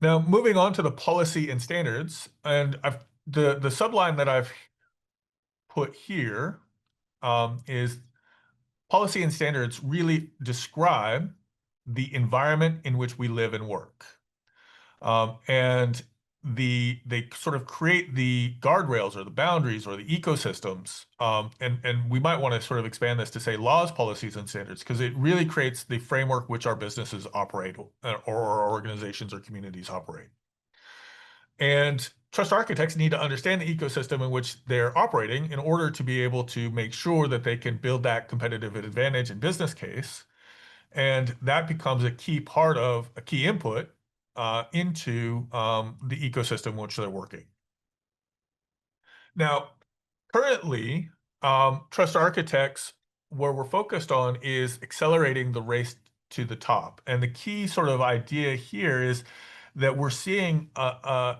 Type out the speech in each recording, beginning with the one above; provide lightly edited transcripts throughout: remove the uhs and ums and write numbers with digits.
Now, moving on to the policy and standards, and the subline that I've put here is policy and standards really describe the environment in which we live and work. And they sort of create the guardrails or the boundaries or the ecosystems. And we might want to sort of expand this to say laws, policies, and standards, because it really creates the framework which our businesses operate or our organizations or communities operate. And trust architects need to understand the ecosystem in which they're operating in order to be able to make sure that they can build that competitive advantage and business case. And that becomes a key part of a key input into the ecosystem in which they're working. Now, currently, trust architects, where we're focused on is accelerating the race to the top. And the key sort of idea here is that we're seeing a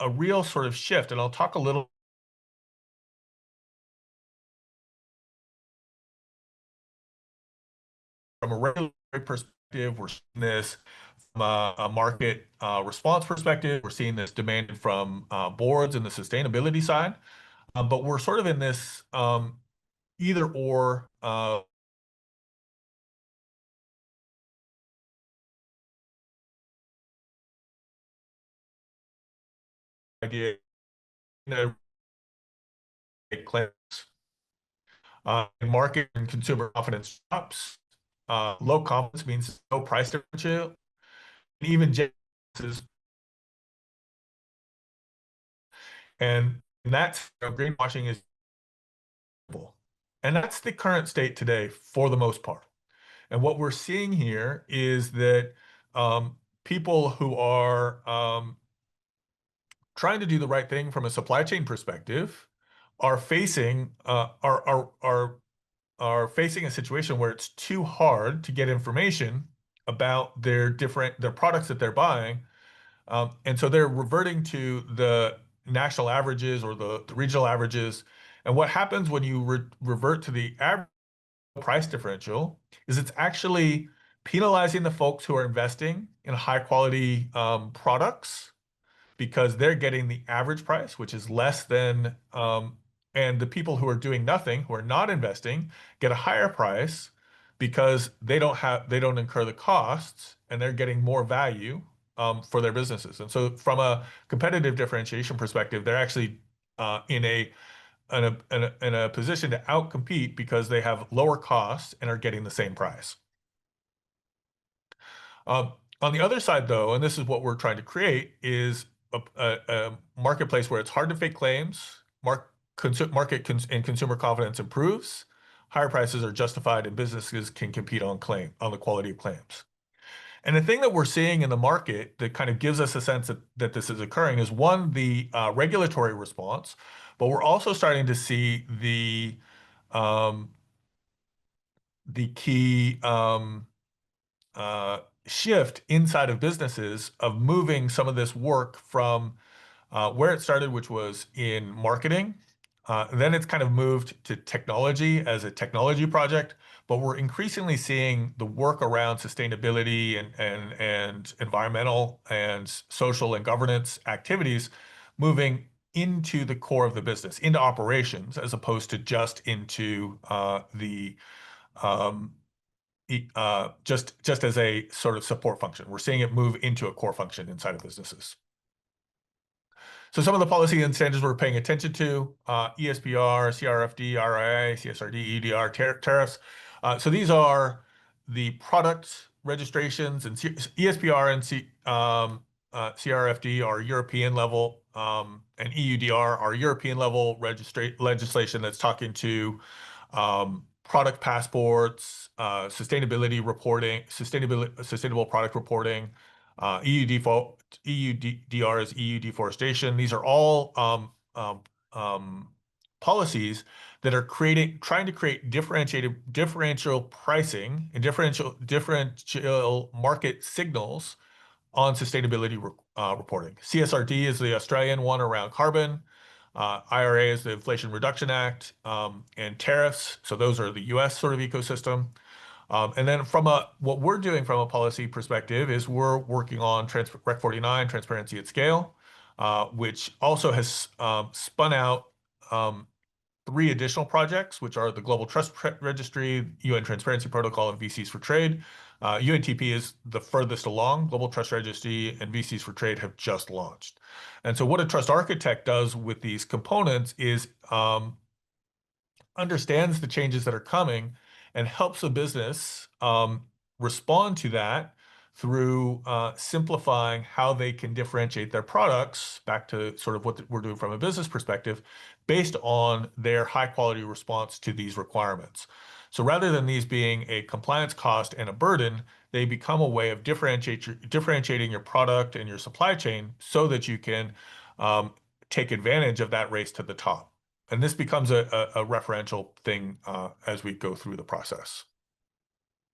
real sort of shift. And I'll talk a little from a regulatory perspective. We're seeing this from a market response perspective. We're seeing this demanded from boards in the sustainability side. But we're sort of in this either or idea in claims. Market and consumer confidence drops. Low confidence means no price differential. And even and that's greenwashing is, and that's the current state today for the most part. And what we're seeing here is that people who are trying to do the right thing from a supply chain perspective are facing are facing a situation where it's too hard to get information about their products that they're buying, and so they're reverting to the national averages or the regional averages. And what happens when you revert to the average price differential is it's actually penalizing the folks who are investing in high quality products because they're getting the average price, which is less than, and the people who are doing nothing, who are not investing, get a higher price because they don't incur the costs and they're getting more value for their businesses. And so, from a competitive differentiation perspective, they're actually in a position to outcompete because they have lower costs and are getting the same price. On the other side, though, and this is what we're trying to create, is a marketplace where it's hard to fake claims, and consumer confidence improves, higher prices are justified, and businesses can compete on the quality of claims. And the thing that we're seeing in the market that kind of gives us a sense that this is occurring is one, the regulatory response, but we're also starting to see um, the key shift inside of businesses of moving some of this work from where it started, which was in marketing. Then it's kind of moved to technology as a technology project, but we're increasingly seeing the work around sustainability and environmental and social and governance activities moving into the core of the business, into operations, as opposed to just into the um, just as a sort of support function. We're seeing it move into a core function inside of businesses. So some of the policy and standards we're paying attention to, ESPR, CRFD, RIA, CSRD, EUDR, tariffs. So these are the product registrations, and ESPR and CRFD are European level, and EUDR are European level legislation that's talking to product passports, sustainability reporting, sustainable product reporting, EUDR is EU deforestation. These are all policies that are trying to create differential pricing and differential market signals on sustainability reporting. CSRD is the Australian one around carbon. IRA is the Inflation Reduction Act, and tariffs. So those are the US sort of ecosystem. And then what we're doing from a policy perspective is we're working on Rec 49, transparency at scale, which also has spun out um, three additional projects, which are the Global Trust Registry, UN Transparency Protocol, and VCs for Trade. UNTP is the furthest along. Global Trust Registry and VCs for Trade have just launched. And so what a trust architect does with these components is understands the changes that are coming and helps a business respond to that through simplifying how they can differentiate their products back to sort of what we're doing from a business perspective based on their high quality response to these requirements. So rather than these being a compliance cost and a burden, they become a way of differentiating your product and your supply chain so that you can um, take advantage of that race to the top. And this becomes a referential thing as we go through the process.